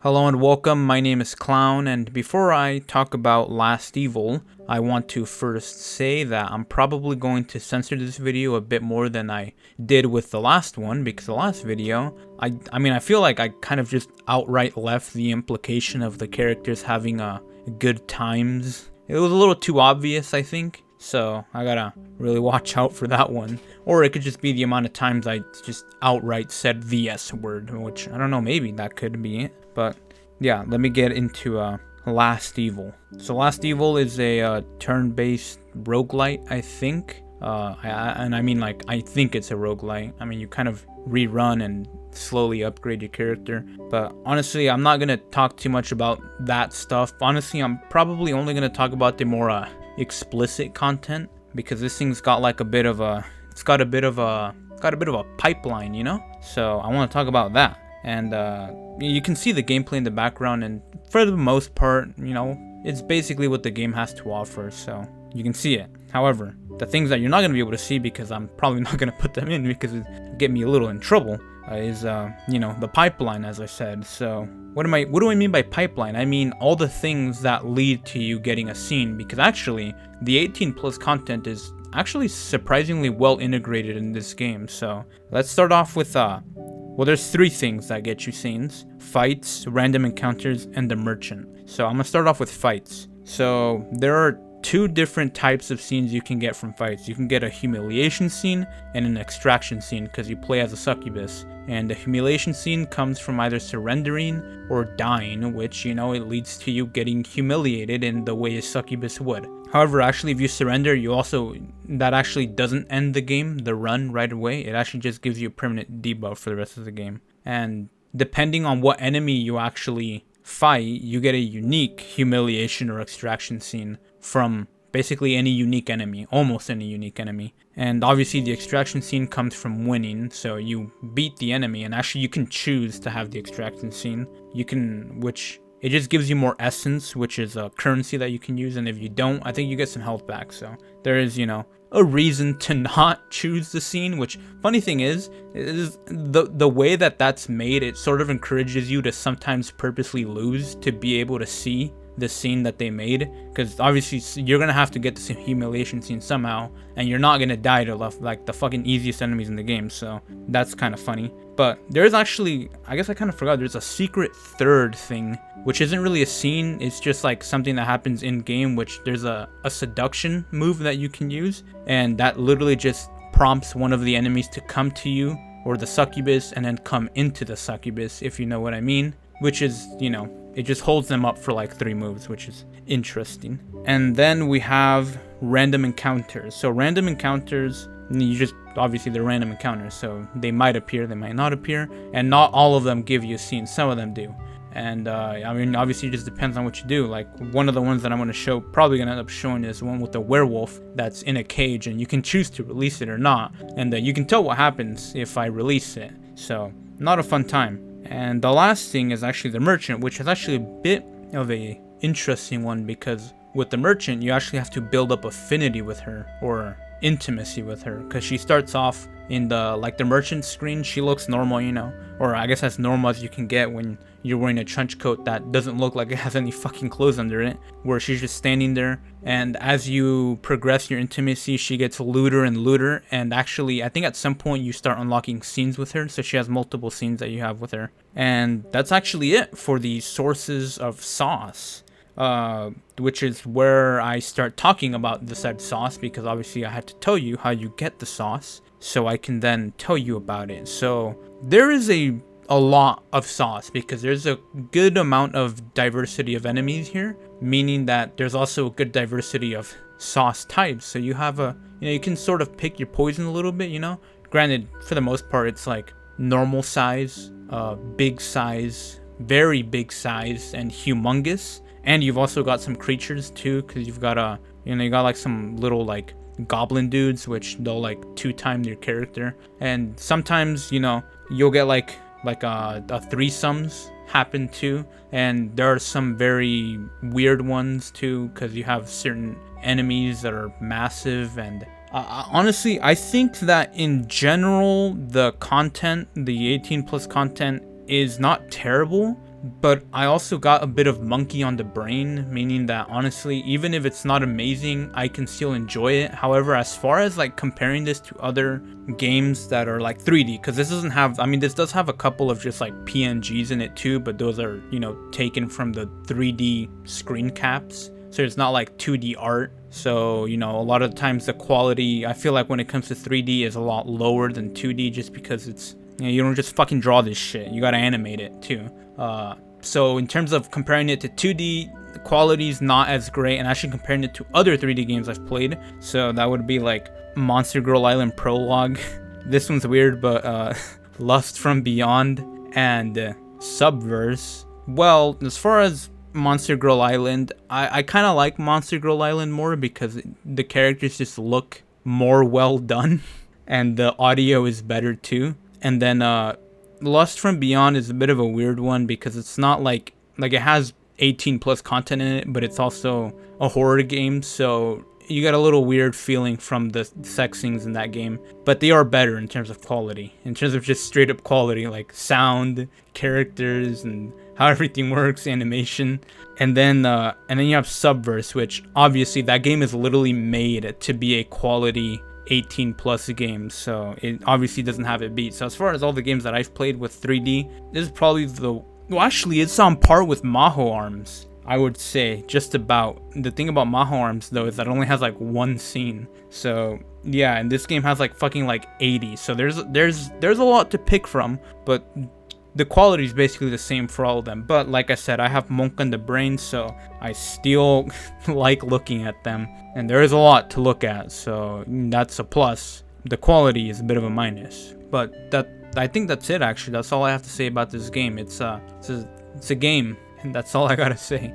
Hello and welcome, my name is Clown, and before I talk about Last Evil, I want to first say that I'm probably going to censor this video a bit more than I did with the last one, because the last video, I feel like I kind of just outright left the implication of the characters having good times. It was a little too obvious, I think, so I gotta really watch out for that one. Or it could just be the amount of times I just outright said the S word, which, I don't know, maybe that could be it. But yeah, let me get into Last Evil. So Last Evil is a turn-based roguelite, I think. I think it's a roguelite. I mean, you kind of rerun and slowly upgrade your character. But honestly, I'm not gonna talk too much about that stuff. Honestly, I'm probably only gonna talk about the more explicit content, because this thing's got like a bit of a pipeline, you know? So I want to talk about that. And you can see the gameplay in the background, and for the most part, you know, it's basically what the game has to offer, so you can see it. However, the things that you're not going to be able to see, because I'm probably not going to put them in because it get me a little in trouble, is the pipeline, as I said. So what do I mean by pipeline? I mean all the things that lead to you getting a scene, because actually the 18 plus content is actually surprisingly well integrated in this game. So let's start off with well, there's three things that get you scenes: fights, random encounters, and the merchant. So I'm gonna start off with fights. So there are two different types of scenes you can get from fights. You can get a humiliation scene and an extraction scene, because you play as a succubus. And the humiliation scene comes from either surrendering or dying, which, you know, it leads to you getting humiliated in the way a succubus would. However, actually, if you surrender, that actually doesn't end the game, the run, right away. It actually just gives you a permanent debuff for the rest of the game. And depending on what enemy you actually fight, you get a unique humiliation or extraction scene from basically any unique enemy, almost any unique enemy. And obviously the extraction scene comes from winning, so you beat the enemy, and actually you can choose to have the extraction scene. It just gives you more essence, which is a currency that you can use, and if you don't, I think you get some health back. So there is, a reason to not choose the scene, which, funny thing is the way that that's made, it sort of encourages you to sometimes purposely lose to be able to see the scene that they made, because obviously you're gonna have to get the humiliation scene somehow, and you're not gonna die to like the fucking easiest enemies in the game, so that's kind of funny. But there's actually, I guess I kind of forgot, there's a secret third thing, which isn't really a scene, it's just like something that happens in game, which there's a seduction move that you can use, and that literally just prompts one of the enemies to come to you, or the succubus, and then come into the succubus, if you know what I mean, which is, it just holds them up for like 3 moves, which is interesting. And then we have random encounters. So random encounters, obviously they're random encounters, so they might appear, they might not appear, and not all of them give you a scene, some of them do. And obviously it just depends on what you do. Like, one of the ones that I'm going to show, probably going to end up showing, is one with the werewolf that's in a cage, and you can choose to release it or not, and you can tell what happens if I release it. So not a fun time. And the last thing is actually the merchant, which is actually a bit of a interesting one, because with the merchant you actually have to build up affinity with her, or intimacy with her, because she starts off in the merchant screen, she looks normal, or I guess as normal as you can get when you're wearing a trench coat that doesn't look like it has any fucking clothes under it, where she's just standing there. And as you progress your intimacy, she gets lewder and lewder, and actually I think at some point you start unlocking scenes with her, so she has multiple scenes that you have with her. And that's actually it for the sources of sauce, which is where I start talking about the said sauce, because obviously I had to tell you how you get the sauce, so I can then tell you about it. So there is a lot of sauce, because there's a good amount of diversity of enemies here, meaning that there's also a good diversity of sauce types. So you have you can sort of pick your poison a little bit, Granted, for the most part, it's like normal size, big size, very big size, and humongous. And you've also got some creatures too, because you've got you got like some little like goblin dudes, which they'll like 2-time your character. And sometimes, you'll get like a threesomes happen too, and there are some very weird ones too, because you have certain enemies that are massive. And honestly, I think that in general the 18 plus content is not terrible, but I also got a bit of monkey on the brain, meaning that honestly, even if it's not amazing, I can still enjoy it. However, as far as like comparing this to other games that are like 3D, because this doesn't have, I mean, this does have a couple of just like PNGs in it too, but those are, you know, taken from the 3D screen caps. So it's not like 2D art. So, you know, a lot of times the quality, I feel like when it comes to 3D is a lot lower than 2D just because it's, you know, you don't just fucking draw this shit. You gotta animate it too. So in terms of comparing it to 2D, the quality is not as great, and actually comparing it to other 3D games I've played. So that would be like Monster Girl Island Prologue. This one's weird, but Lust from Beyond and Subverse. Well, as far as Monster Girl Island, I kind of like Monster Girl Island more because the characters just look more well done and the audio is better too. And then Lust from Beyond is a bit of a weird one because it's not like it has 18 plus content in it, but it's also a horror game, so you got a little weird feeling from the sex scenes in that game. But they are better in terms of quality, in terms of just straight up quality, like sound, characters, and how everything works, animation. And then you have Subverse, which obviously that game is literally made to be a quality 18 plus game, so it obviously doesn't have it beat. So as far as all the games that I've played with 3D, this is probably actually it's on par with Maho Arms, I would say, just about. The thing about Maho Arms though is that it only has like one scene. So yeah, and this game has like fucking like 80. So there's a lot to pick from, but the quality is basically the same for all of them. But like I said, I have Monk on the brain, so I still like looking at them. And there is a lot to look at, so that's a plus. The quality is a bit of a minus. But I think that's it actually. That's all I have to say about this game. It's a game, and that's all I gotta say.